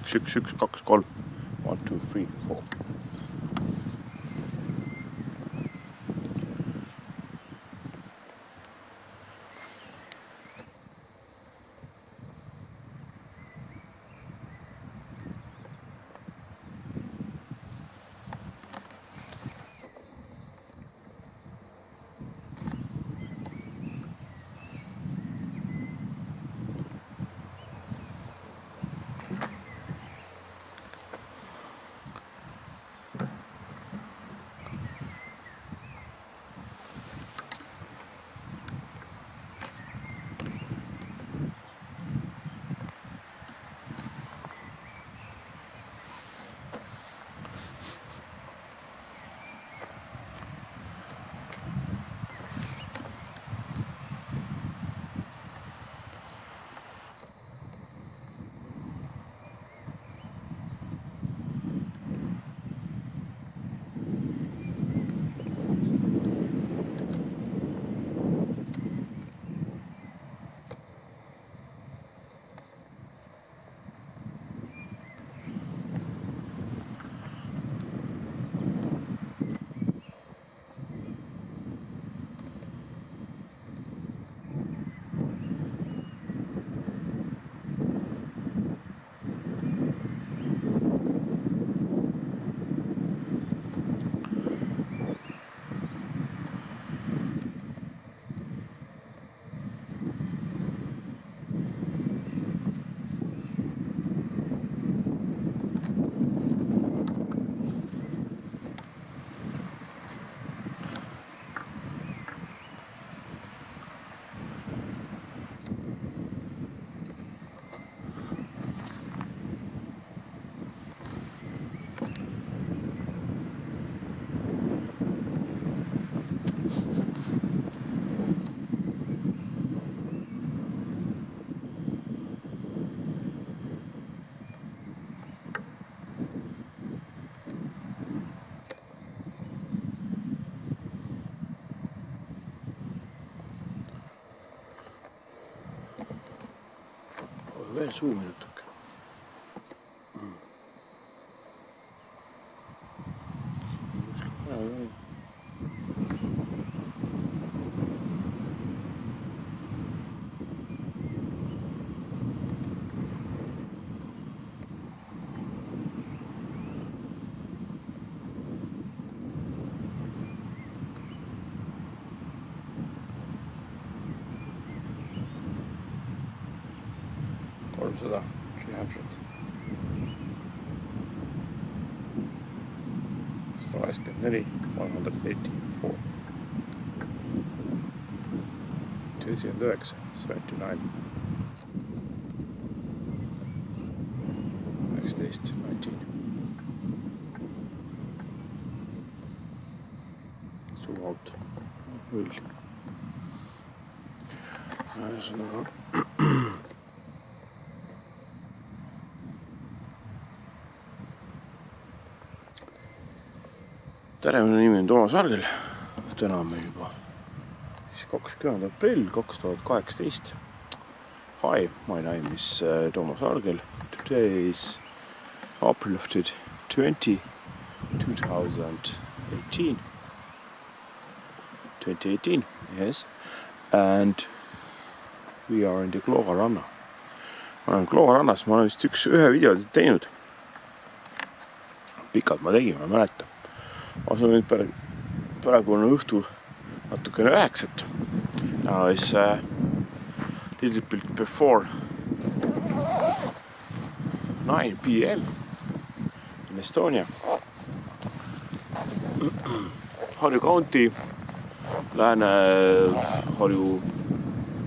1, 2, 3. 1, 2, 3, 4. Veel suumi natuke. $300. 184, 184. 79, 79. 19, 19. Suuauto. Null. Ühesõnaga. Tere, minu nimi on Toomas Argel. Täna on meil juba 20. aprill 2018. Hi, my name is Toomas Argel. Today is April 20, 2018, yes. And we are in the Klooga ranna. Ma olen Klooga rannas, ma olen vist ühe video teinud. Pikalt ma tegin, ma ei mäleta. Ma saan nüüd praegu on õhtu natukene 9. Now is little bit before 9 p.m. in Estonia. Harju County, Lääne-Harju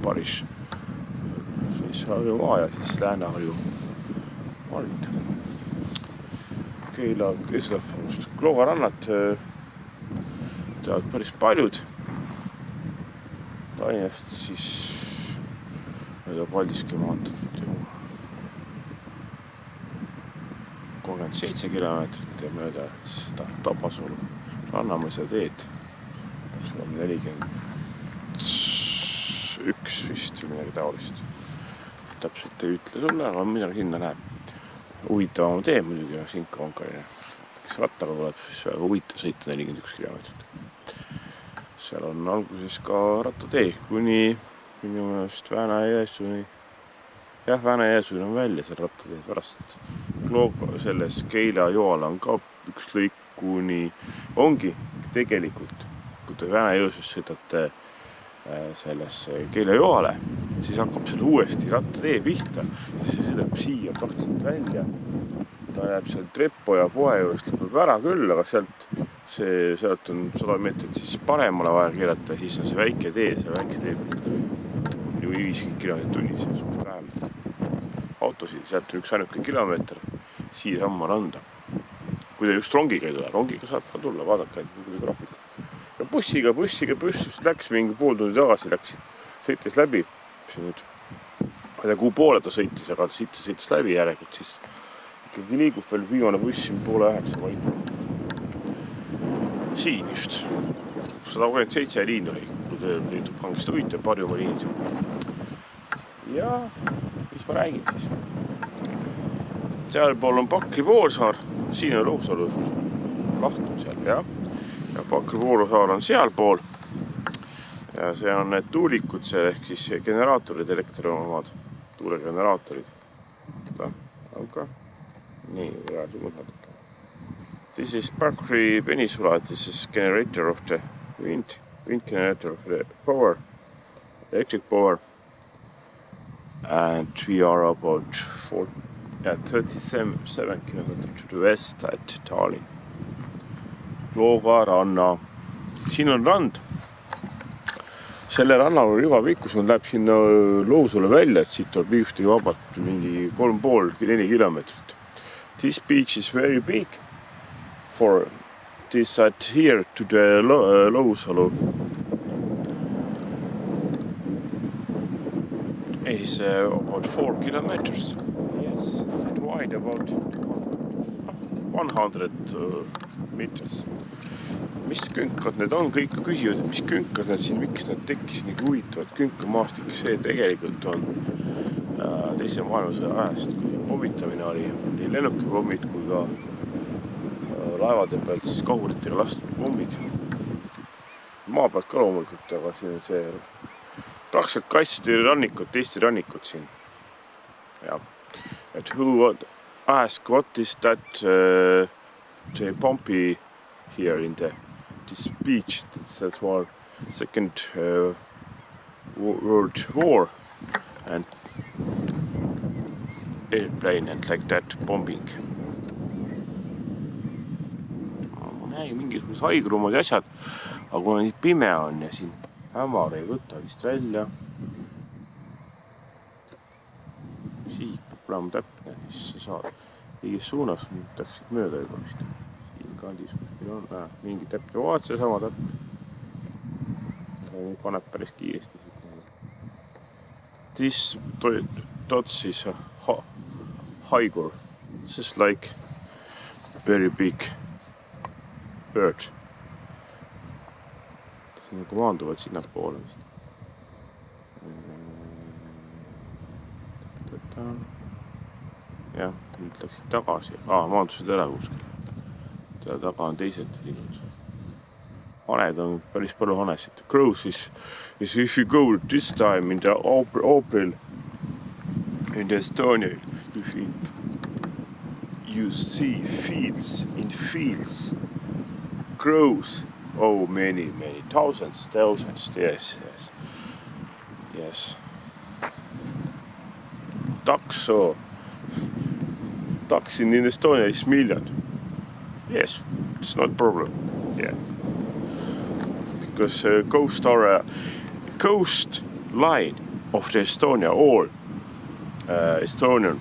parish. Siis Harju maa ja siis Lääne-Harju vald. Keila, Klooga rannat teavad päris paljud. Tallinnast siis mööda Paldiski maanteed 37 kilomeetrit ja mööda Tabasalu Rannamõisa teed 41 vist või midagi taolist. Täpselt ei ütle sulle, aga midagi sinna läheb. huvitavam tee muidugi ja Sinka on ka, kes rattaga tuleb, siis väga huvitav sõita 41 kilomeetrit. Seal on alguses ka rattatee kuni minu meelest Vääna-Jõesuuni. Jah, Vääna-Jõesuuni on välja seal rattateed pärast. Selles Keila-Joala on ka üks lõik kuni ongi tegelikult, kui te Vääna-Jõesuus sõidate selles Keila-Joale, siis hakkab seal uuesti rattatee pihta, siis see sõidab siia praktiliselt välja. Ta jääb seal Treppo ja poe juurest lõpeb ära küll, aga sealt on 100 meetrit siis paremale vaja keelata ja siis on see väike tee, see väike tee 50 kilomeetrit tunnis, suht vähem autosid, sealt on üks ainuke kilomeeter siia samma randa. Kui te just rongiga ei tule, rongiga saab ka tulla, vaadake graafika. Ja bussiga just läks mingi pool tundi tagasi sõitis läbi. Ma ei tea, kuhu poole ta sõitis, aga ta sõitis läbi järelikult, siis ikkagi liigub veel viimane buss 8:30 vaiku. Siin just 137 liin oli, kui te liitub kangesti huvitav Harjumaa liinid. Ja mis ma räägin siis? Sealpool on Pakri Poolsaar, siin on Lõusalu lahtum seal, jah. Ja Pakri Poolsaar on sealpool. Ja see on need tuulikud, see ehk siis generaatorid, elektriomad, tuulegeneraatorid. Aga nii, räägi mõtled. This is Pakri Peninsula, this is generator of the wind generator of the power, electric power. And we are about 37 kilometers to the west at Tallinn. Looga ranna. Siin on rand. Selle rannal juba pikkus on läheb sinna Lousule välja, et siit tuleb liifti vabalt mingi 3,5-4 kilometrit. This beach is very big for this at here to the Lousalu. Is about 4 kilometers. Yes, and wide about 100 meters. Mis künkad need on? Kõik küsivad, et mis künkad need siin, miks need tekkis nii huvitavad künkamaastik. See tegelikult on teise maailmasõja ajast, kui pommitamine oli nii lennukipommid kui ka laevade pealt siis kahuritega lastud pommid. Maa pealt ka loomulikult, aga siin on see praktiliselt kaitsti rannikut, Eesti rannikut siin. Ja. Et who ask what is that the Pompey here in this beach that was Second World War and airplane and like that bombing. Ma näin mingisugused haigrummad ja asjad, aga kuna nii pime on ja siin hämar ei võta vist välja. Siik peab olema täpne, siis sa saad õiges suunas, läksid mööda juba vist. Siin kandis kuskil on mingi täpne vaat, see sama täpne. Paneb päris kiiresti. This dots is a haigur. This is like very big bird. Nagu maanduvad sinna poole vist. Jah, nüüd läksid tagasi. Maandusid ära kuskil. Tää taga on teised linud. Haned on päris palju hanesid. Crows is if you go this time in the April in the Estonia, you see fields in fields. Crows. Oh, many thousands, yes. Ducks in Estonia is million. Yes, it's not a problem. Yeah. Because coast line of the Estonia, all Estonian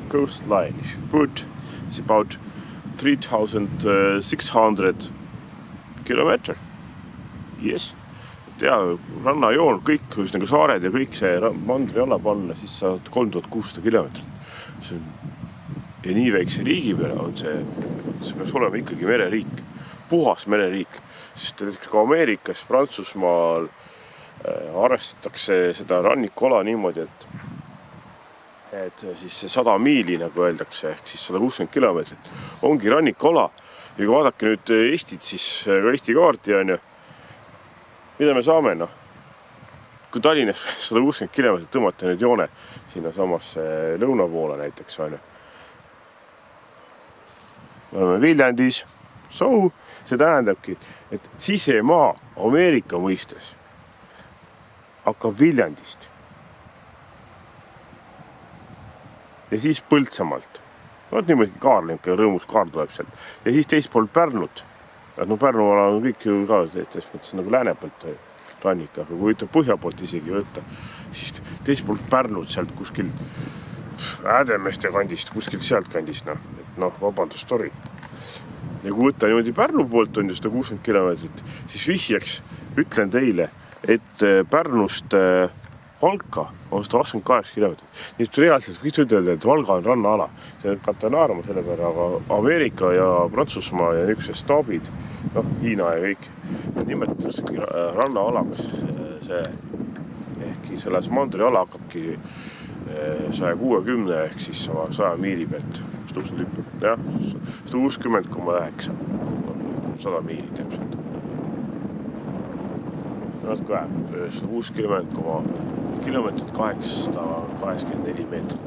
coastline, if you put, it's about 3,600 kilometer. Yes. Ja rannajoon, kõik nagu saared ja kõik see mandri alla panna, siis saad 3600 kilometrit. Ja nii väikse riigi peale on see peaks olema ikkagi mereriik, puhas mereriik. Sest ka Ameerikas, Prantsusmaal arvestatakse seda rannikuala niimoodi, et siis see 100 miili, nagu öeldakse, ehk siis 160 kilomeetrit, ongi rannikuala. Ja kui vaadake nüüd Eestit, siis ka Eesti kaarti on ju, mida me saame, noh. Kui Tallinnas 160 kilomeetrit tõmmata nüüd joone sinna samasse lõuna poole näiteks on ju. Me oleme Viljandis, see tähendabki, et sisemaa Ameerika mõistes hakkab Viljandist. Ja siis Põltsamaalt. Vaat niimoodi Kaarlinka rõõmus Kaar tuleb sealt. Ja siis teist pool Pärnut. No Pärnu ala on kõik ju ka mõttes nagu lääne poolt rannik, aga kui ütleb põhja poolt isegi võtta, siis teist poolt Pärnut sealt kuskil Ädemeste kandist, kuskil sealt kandist, vabandust, sorry. Ja kui võtta niimoodi Pärnu poolt on ju 160 kilomeetrit, siis vihjaks ütlen teile, et Pärnust Valka on 128 kilomeetrit. Nii et reaalselt võiks ütelda, et Valga on rannaala. See katta naarma selle peale, aga Ameerika ja Prantsusmaa ja niisugused staabid, Hiina ja kõik, nimetatakse rannaalakas see, ehkki selles mandriala hakkabki 160 ehk siis 100 miili pealt. 160,9 100 miili täpselt. Natuke vähem, 160 kilomeetrit 884 meetrit,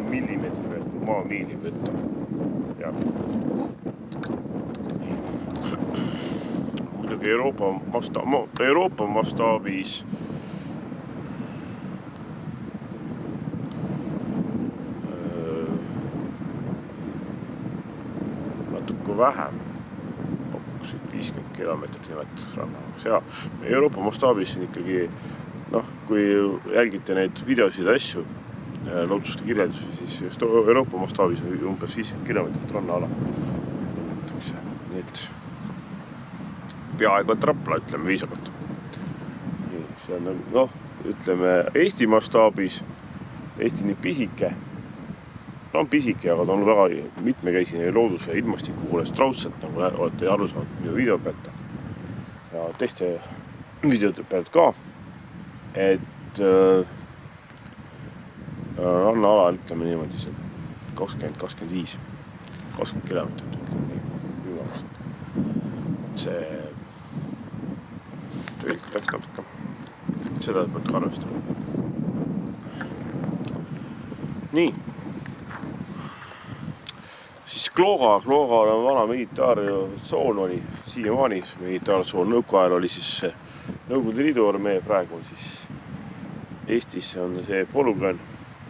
millimeetri pealt, kui maa miili võtta. Muidugi Euroopa mastaabis natuke vähem. 50 kilomeetrit nimetus rannakas. Ja Euroopa mastaabis on ikkagi, kui jälgite neid videosid asju, looduste kirjeldusi, siis just Euroopa mastaabis on umbes 50 kilomeetrit rannaala. Nii et peaaegu et Rapla, ütleme viisakalt. See on, ütleme Eesti mastaabis, Eesti nii pisike, ta on pisike, aga ta on väga mitmekäisine loodus ja ilmastiku poolest raudselt, nagu olete aru saanud minu video pealt ja teiste videote pealt ka, et rannaala ütleme niimoodi 20-25 kilomeetrit ütleme nii. See tegelikult läks natuke, seda pealt ka arvestada. Nii. Siis Klooga on vana militaartsoon oli, siiamaani militaartsoon, nõukaajal oli siis Nõukogude Liidu armee, praegu on siis Eestis on see polügoon,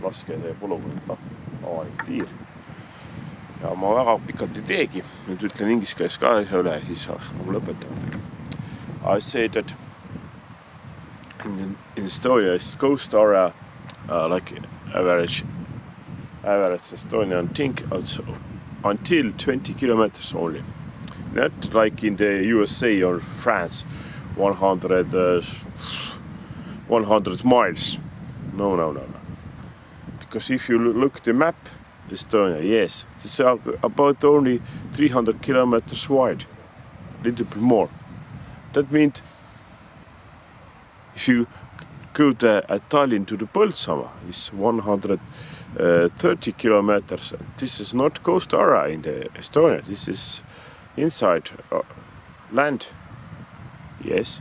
laske see polügoon, avalik tiir. Ja ma väga pikalt ei teegi, nüüd ütlen inglise keeles ka asja üle, siis saaks lõpetama. I say that in Estonia is coast area like average Estonian thing also. Until 20 kilometers only. Not like in the USA or France, 100 miles. No. Because if you look the map, Estonia, yes, it's about only 300 kilometers wide, a little bit more. That means if you go to Tallinn to the Põltsamaa, it's 130 kilometers. This is not coast area in the Estonia. This is inside land. Yes.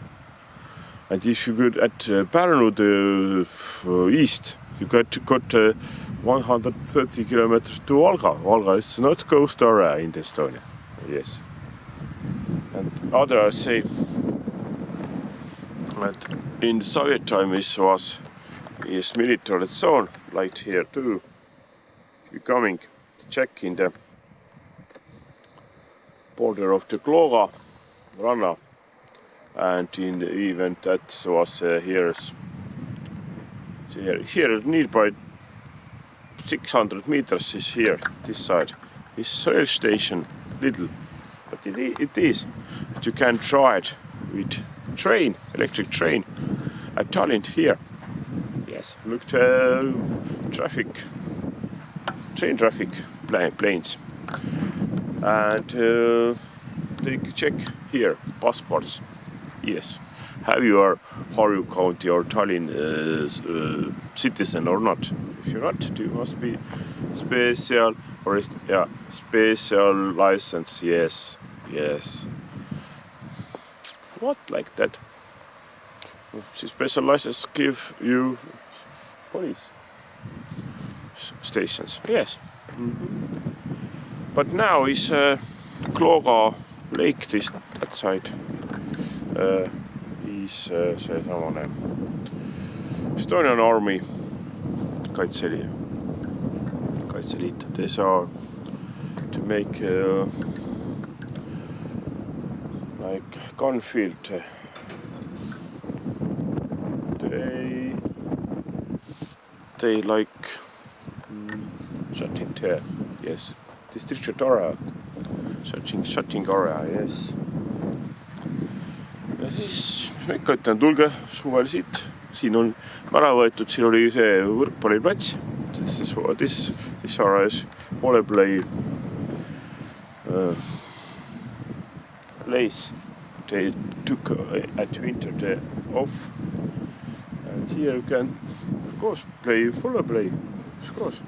And if you go at Pärnu east, you got 130 kilometers to Valga. Valga is not coast area in the Estonia. Yes. And others say that in Soviet time this was military zone, like here too. If you're coming to check in the border of the Klooga ranna, and in the event that was here nearby 600 meters is here, this side. This rail station, little, but it is. But you can try it with train, electric train at Tallinn here. Yes, look to train traffic planes. And take check here, passports. Yes, have you are Harju County or Tallinn citizen or not. If you're not, you must be special or special license. Yes. What like that? Special license give you police stations. Yes. But now is Klooga Lake that side. Is seesamane Estonian Army Kaitseliit. They saw to make like gun field. They like shutting there. Yes, district area. Shutting area. Yes. Ja siis ma ikka ütlen, tulge suvel siit, siin on ära võetud, siin oli see võrkpalliplats, this area volleyplay place. They took at winter day off, and here you can of course play volleyplay, of course.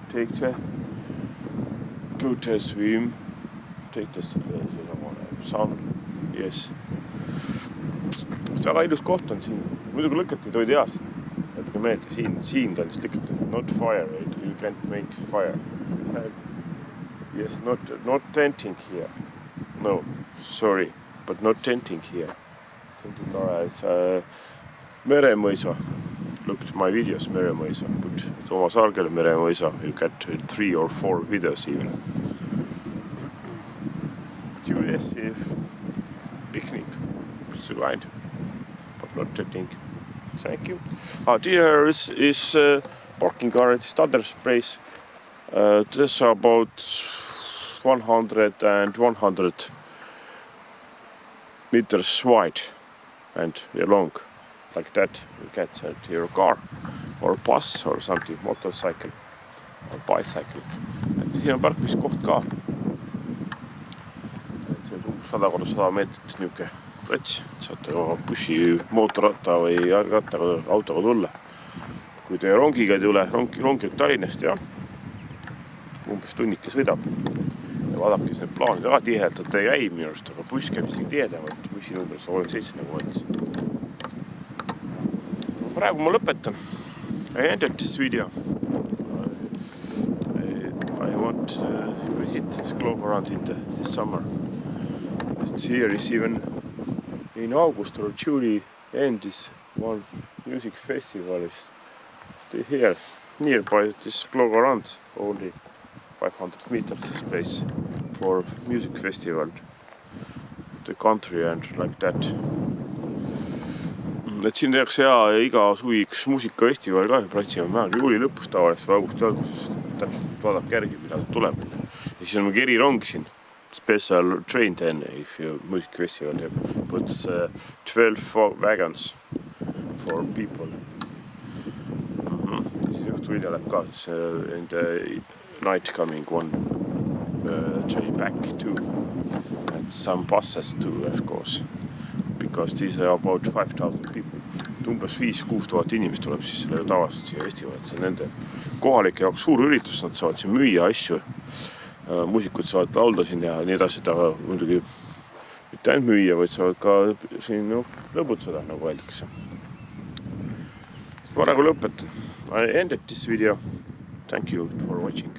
Take the go to swim, take the sun. Yes. Väga ilus koht on siin. Muidugi lükati toid heas. Jätke meelde, siin kandis lükati. Not fire, you can't make fire. Yes, not tenting here. No, sorry, but not tenting here. Tenting area is Meremõisa. Look at my videos, Meremõisa. But Toomas Argel, Meremõisa, you get 3 or 4 videos even. Curious if picnic, it's a ride, but not tenting. Thank you. Here is parking car at this other place. This about 100 and 100 meters wide and long. Like that, you get your car or bus or something, motorcycle or bicycle. Et siin on parkimiskoht ka. 100 meetrit niuke plats, saate bussi, mootorratta või jalgrattaga, autoga tulla. Kui te rongiga ei tule, rongi Tallinnast ja umbes tunnike sõidab. Ja vaadake, see plaanid väga tihedalt ei käi minu arust, aga buss käib isegi tihedamalt. Bussi number 37 nagu mõeldes. Praegu ma lõpetan. I ended this video. I want to visit this Klooga around this summer. Here is even in August or July end is one music festival is here nearby this Klooga around, only 500 meters this place for music festival, the country and like that. Et siin tehakse iga suvi üks muusikafestival ka platsime mäel juuli lõpus tavaliselt või augusti alguses. Täpselt vaadake järgi, mida tuleb. Ja siis on mingi erirong siin. Special train then if you music festival puts 12 wagons for people. Siis õhtu hilja läheb ka in the night coming one train back too and some buses too of course because these are about 5,000 people. Umbes 5-6 tuhat inimest tuleb siis selle tavaliselt siia festivalilt. See on nende kohalike jaoks suur üritus, nad saavad siin müüa asju. Muusikud saavad laulda siin ja nii edasi, aga muidugi mitte ainult müüa, vaid saavad ka siin lõbutseda, nagu öeldakse. Ma praegu lõpetan. I ended this video. Thank you for watching.